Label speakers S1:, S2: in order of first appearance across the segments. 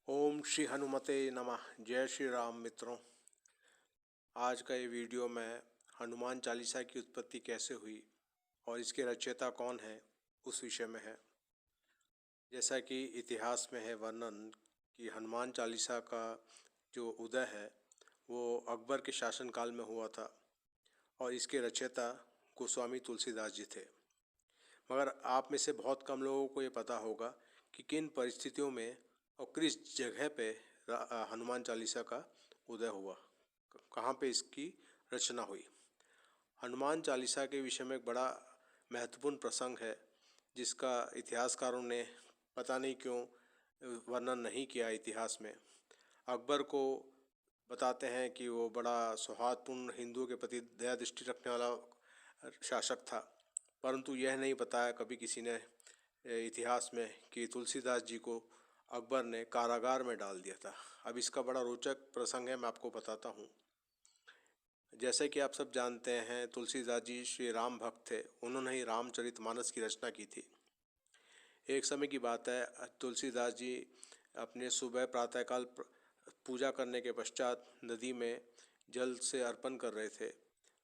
S1: ओम श्री हनुमते नमः। जय श्री राम मित्रों। आज का ये वीडियो मैं हनुमान चालीसा की उत्पत्ति कैसे हुई और इसके रचयिता कौन है उस विषय में है। जैसा कि इतिहास में है वर्णन कि हनुमान चालीसा का जो उदय है वो अकबर के शासनकाल में हुआ था और इसके रचयिता गोस्वामी तुलसीदास जी थे। मगर आप में से बहुत कम लोगों को ये पता होगा कि किन परिस्थितियों में और किस जगह पे हनुमान चालीसा का उदय हुआ, कहाँ पे इसकी रचना हुई। हनुमान चालीसा के विषय में एक बड़ा महत्वपूर्ण प्रसंग है जिसका इतिहासकारों ने पता नहीं क्यों वर्णन नहीं किया इतिहास में। अकबर को बताते हैं कि वो बड़ा सौहार्दपूर्ण, हिंदुओं के प्रति दया दृष्टि रखने वाला शासक था, परंतु यह नहीं बताया कभी किसी ने इतिहास में कि तुलसीदास जी को अकबर ने कारागार में डाल दिया था। अब इसका बड़ा रोचक प्रसंग है, मैं आपको बताता हूँ। जैसे कि आप सब जानते हैं, तुलसीदास जी श्री राम भक्त थे। उन्होंने ही रामचरितमानस की रचना की थी। एक समय की बात है, तुलसीदास जी अपने सुबह प्रातःकाल पूजा करने के पश्चात नदी में जल से अर्पण कर रहे थे।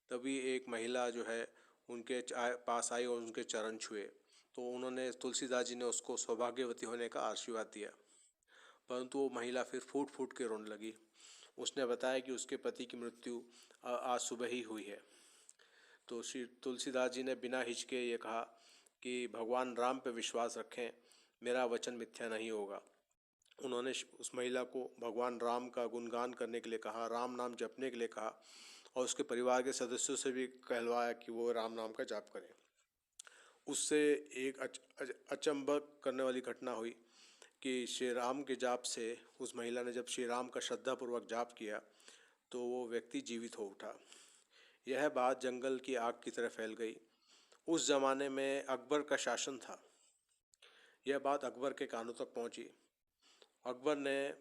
S1: तभी एक महिला जो है उनके पास आई और उनके चरण छुए, तो उन्होंने तुलसीदास जी ने उसको सौभाग्यवती होने का आशीर्वाद दिया। परंतु वो महिला फिर फूट फूट के रोने लगी। उसने बताया कि उसके पति की मृत्यु आज सुबह ही हुई है। तो श्री तुलसीदास जी ने बिना हिचके ये कहा कि भगवान राम पे विश्वास रखें, मेरा वचन मिथ्या नहीं होगा। उन्होंने उस महिला को भगवान राम का गुणगान करने के लिए कहा, राम नाम जपने के लिए कहा और उसके परिवार के सदस्यों से भी कहलवाया कि वो राम नाम का जाप करें। उससे एक अचंभव करने वाली घटना हुई कि श्री राम के जाप से उस महिला ने जब श्री राम का श्रद्धापूर्वक जाप किया तो वो व्यक्ति जीवित हो उठा। यह बात जंगल की आग की तरह फैल गई। उस ज़माने में अकबर का शासन था। यह बात अकबर के कानों तक पहुंची। अकबर ने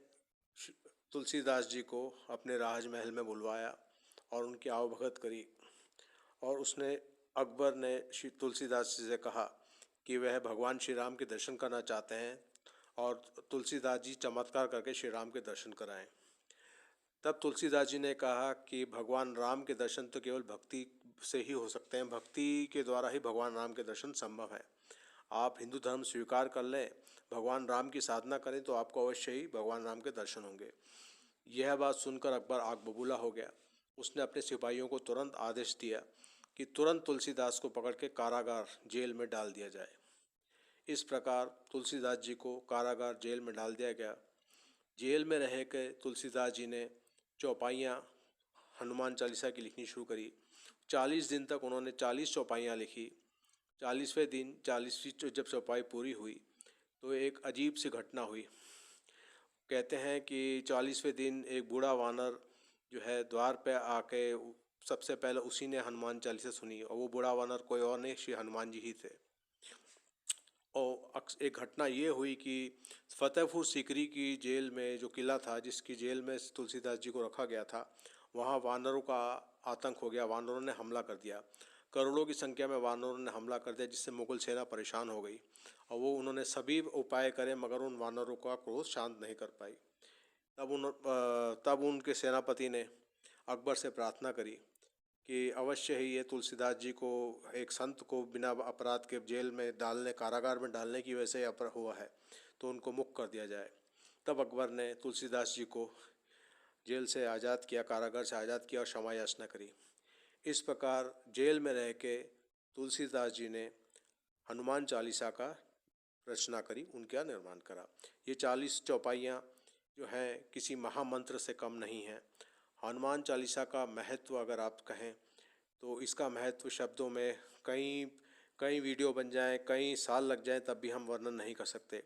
S1: तुलसीदास जी को अपने राजमहल में बुलवाया और उनकी आवभगत करी और उसने अकबर ने श्री तुलसीदास जी से कहा कि वह भगवान श्री राम के दर्शन करना चाहते हैं और तुलसीदास जी चमत्कार करके श्री राम के दर्शन कराएं। तब तुलसीदास जी ने कहा कि भगवान राम के दर्शन तो केवल भक्ति से ही हो सकते हैं, भक्ति के द्वारा ही भगवान राम के दर्शन संभव है। आप हिंदू धर्म स्वीकार कर लें, भगवान राम की साधना करें तो आपको अवश्य ही भगवान राम के दर्शन होंगे। यह बात सुनकर अकबर आग बबूला हो गया। उसने अपने सिपाहियों को तुरंत आदेश दिया कि तुरंत तुलसीदास को पकड़ के कारागार जेल में डाल दिया जाए। इस प्रकार तुलसीदास जी को कारागार जेल में डाल दिया गया। जेल में रह के तुलसीदास जी ने चौपाइयाँ हनुमान चालीसा की लिखनी शुरू करी। 40 दिन तक उन्होंने 40 चौपाइयाँ लिखी। 40वें दिन 40वीं जब चौपाई पूरी हुई तो एक अजीब सी घटना हुई। कहते हैं कि 40वें दिन एक बूढ़ा वानर जो है द्वार पे आके सबसे पहले उसी ने हनुमान चालीसा सुनी और वो बूढ़ा वानर कोई और नहीं, श्री हनुमान जी ही थे। और एक घटना ये हुई कि फतेहपुर सीकरी की जेल में जो किला था, जिसकी जेल में तुलसीदास जी को रखा गया था, वहाँ वानरों का आतंक हो गया। वानरों ने हमला कर दिया। करोड़ों की संख्या में वानरों ने हमला कर दिया, जिससे मुगल सेना परेशान हो गई और वो उन्होंने सभी उपाय करे मगर उन वानरों का क्रोध शांत नहीं कर पाई। तब उनके सेनापति ने अकबर से प्रार्थना करी कि अवश्य ही ये तुलसीदास जी को, एक संत को बिना अपराध के जेल में डालने, कारागार में डालने की वजह से अपराध हुआ है, तो उनको मुक्त कर दिया जाए। तब अकबर ने तुलसीदास जी को जेल से आज़ाद किया, कारागार से आज़ाद किया और क्षमा याचना करी। इस प्रकार जेल में रह के तुलसीदास जी ने हनुमान चालीसा का रचना करी, उनका निर्माण करा। ये 40 चौपाइयाँ जो हैं किसी महामंत्र से कम नहीं हैं। हनुमान चालीसा का महत्व अगर आप कहें तो इसका महत्व शब्दों में कई वीडियो बन जाएं, कई साल लग जाएं, तब भी हम वर्णन नहीं कर सकते।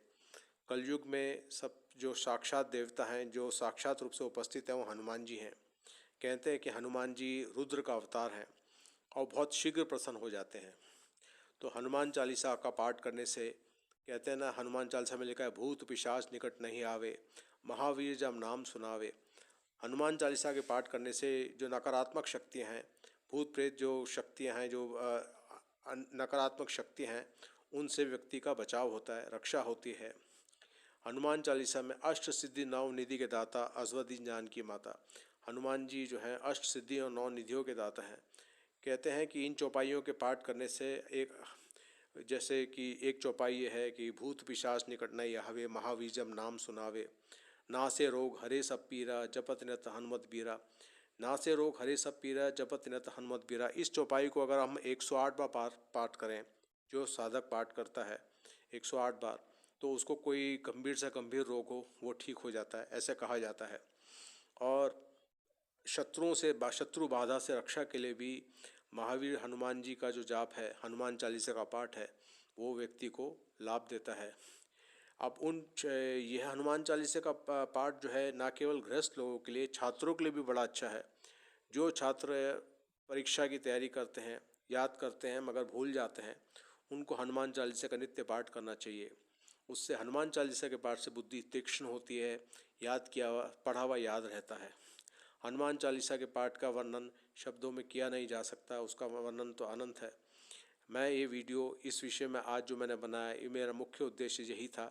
S1: कलयुग में सब जो साक्षात देवता हैं, जो साक्षात रूप से उपस्थित हैं, वो हनुमान जी हैं। कहते हैं कि हनुमान जी रुद्र का अवतार हैं और बहुत शीघ्र प्रसन्न हो जाते हैं। तो हनुमान चालीसा का पाठ करने से, कहते हैं ना, हनुमान चालीसा में लिखा है, भूत पिशाच निकट नहीं आवे, महावीर जब नाम सुनावे। हनुमान चालीसा के पाठ करने से जो नकारात्मक शक्तियाँ हैं, भूत प्रेत जो शक्तियाँ हैं, जो नकारात्मक शक्ति हैं, उनसे व्यक्ति का बचाव होता है, रक्षा होती है। हनुमान चालीसा में अष्ट सिद्धि नौ निधि के दाता अजवदीन जानकी माता। हनुमान जी जो हैं अष्ट सिद्धि और नौ निधियों के दाता हैं। कहते हैं कि इन चौपाइयों के पाठ करने से जैसे कि एक चौपाई ये है कि भूत पिशाच निकट नहीं आवे, महावीजम नाम सुनावे, नासे रोग हरे सब पीरा, जपत निरत हनुमत बीरा। नासे रोग हरे सब पीरा, जपत निरत हनुमत बीरा। इस चौपाई को अगर हम 108 बार पाठ करें, जो साधक पाठ करता है 108 बार, तो उसको कोई गंभीर से गंभीर रोग हो वो ठीक हो जाता है, ऐसे कहा जाता है। और शत्रुओं से शत्रु बाधा से रक्षा के लिए भी महावीर हनुमान जी का जो जाप है, हनुमान चालीसा का पाठ है, वो व्यक्ति को लाभ देता है। अब यह हनुमान चालीसा का पाठ जो है ना केवल गृहस्थ लोगों के लिए, छात्रों के लिए भी बड़ा अच्छा है। जो छात्र परीक्षा की तैयारी करते हैं, याद करते हैं मगर भूल जाते हैं, उनको हनुमान चालीसा का नित्य पाठ करना चाहिए। उससे हनुमान चालीसा के पाठ से बुद्धि तीक्ष्ण होती है, याद किया हुआ पढ़ा हुआ याद रहता है। हनुमान चालीसा के पाठ का वर्णन शब्दों में किया नहीं जा सकता, उसका वर्णन तो अनंत है। मैं ये वीडियो इस विषय में आज जो मैंने बनाया, ये मेरा मुख्य उद्देश्य यही था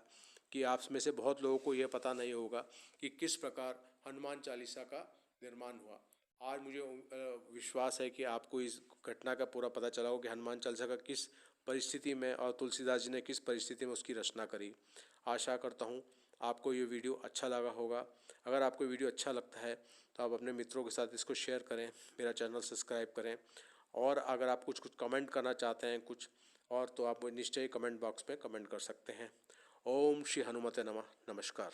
S1: कि आप में से बहुत लोगों को ये पता नहीं होगा कि किस प्रकार हनुमान चालीसा का निर्माण हुआ। आज मुझे विश्वास है कि आपको इस घटना का पूरा पता चला हो कि हनुमान चालीसा का किस परिस्थिति में और तुलसीदास जी ने किस परिस्थिति में उसकी रचना करी। आशा करता हूँ आपको ये वीडियो अच्छा लगा होगा। अगर आपको वीडियो अच्छा लगता है तो आप अपने मित्रों के साथ इसको शेयर करें, मेरा चैनल सब्सक्राइब करें, और अगर आप कुछ कमेंट करना चाहते हैं कुछ और, तो आप निश्चय कमेंट बॉक्स में कमेंट कर सकते हैं। ओम श्री हनुमते नमः। नमस्कार।